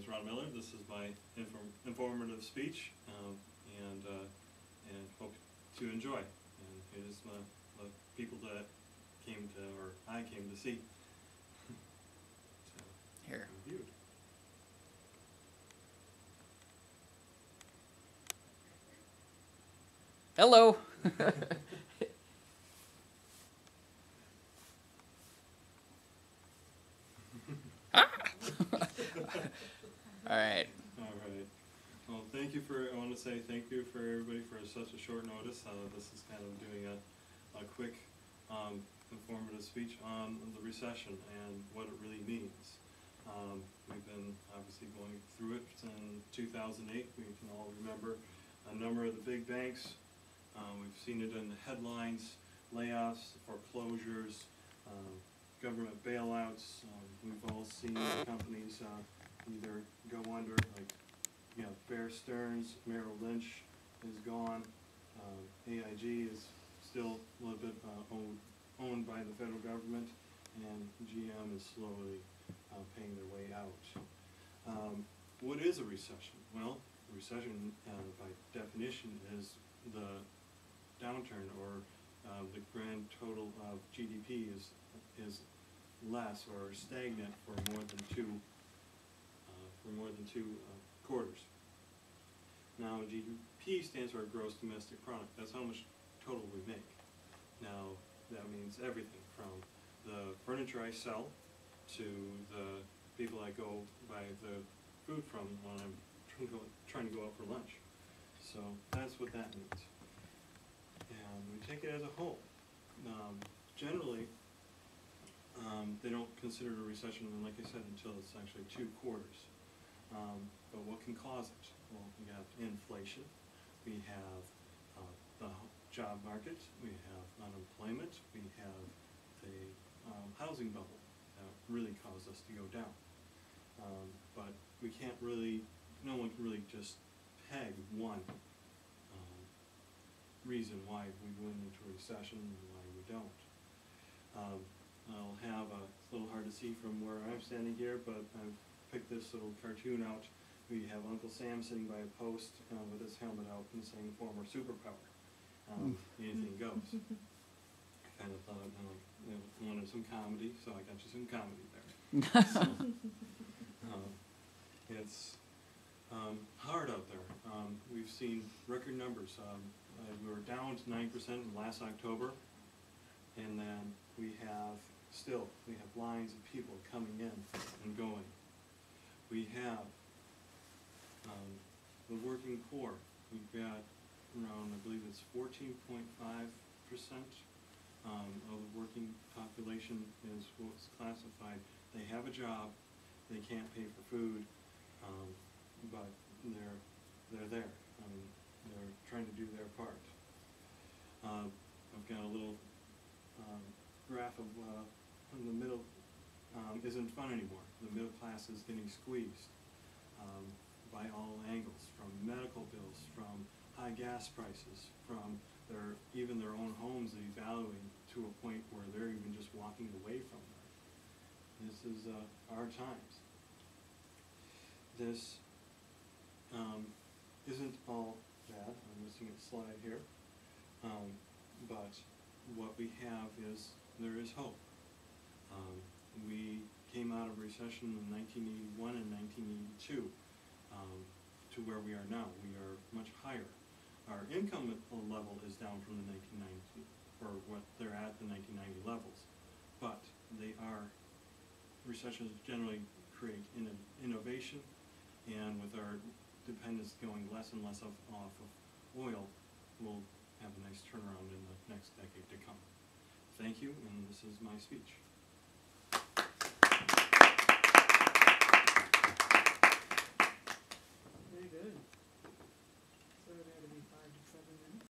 is Ron Miller. This is my informative speech, and hope to enjoy. And it is the people that came to, or I came to see. So, Here. reviewed. Hello. All right. All right. Well, I want to say thank you for everybody for such a short notice. This is kind of doing a quick informative speech on the recession and what it really means. We've been obviously going through it in 2008. We can all remember a number of the big banks. We've seen it in the headlines, layoffs, foreclosures, government bailouts. We've all seen companies either go under, like, Bear Stearns, Merrill Lynch is gone. AIG is still a little bit owned by the federal government, and GM is slowly paying their way out. What is a recession? Well, a recession, by definition, is the downturn, or the grand total of GDP is less or stagnant for more than two quarters. Now, GDP stands for gross domestic product. That's how much total we make. Now, that means everything from the furniture I sell to the people I go buy the food from when I'm trying to go out for lunch. So that's what that means. And we take it as a whole. Generally, they don't consider it a recession, like I said, until it's actually 2 quarters. But what can cause it? Well, we have inflation, we have the job market, we have unemployment, we have the housing bubble that really caused us to go down. But we can't really, no one can really just peg one reason why we went into a recession and why we don't. I'll have it's a little hard to see from where I'm standing here, but I've picked this little cartoon out. We have Uncle Sam sitting by a post with his helmet out and saying former superpower. Anything goes. I kind of thought wanted some comedy, so I got you some comedy there. So, it's hard out there. We've seen record numbers. We were down to 9% in last October, and then we have lines of people coming in and going. We have the working poor. We've got around, I believe it's 14.5% of the working population is what's classified. They have a job, they can't pay for food, but they're there. They're trying to do their part. I've got a little graph of the middle isn't fun anymore. The middle class is getting squeezed by all angles, from medical bills, from high gas prices, from even their own homes devaluing to a point where they're even just walking away from them. This is our times. This isn't all bad. I'm missing a slide here. But what we have is, there is hope. We came out of recession in 1981 and 1982 to where we are now. We are much higher. Our income level is down from the 1990, or what they're at the 1990 levels. But recessions generally create innovation, and with our dependence going less and less off of oil, we'll have a nice turnaround in the next decade to come. Thank you, and this is my speech.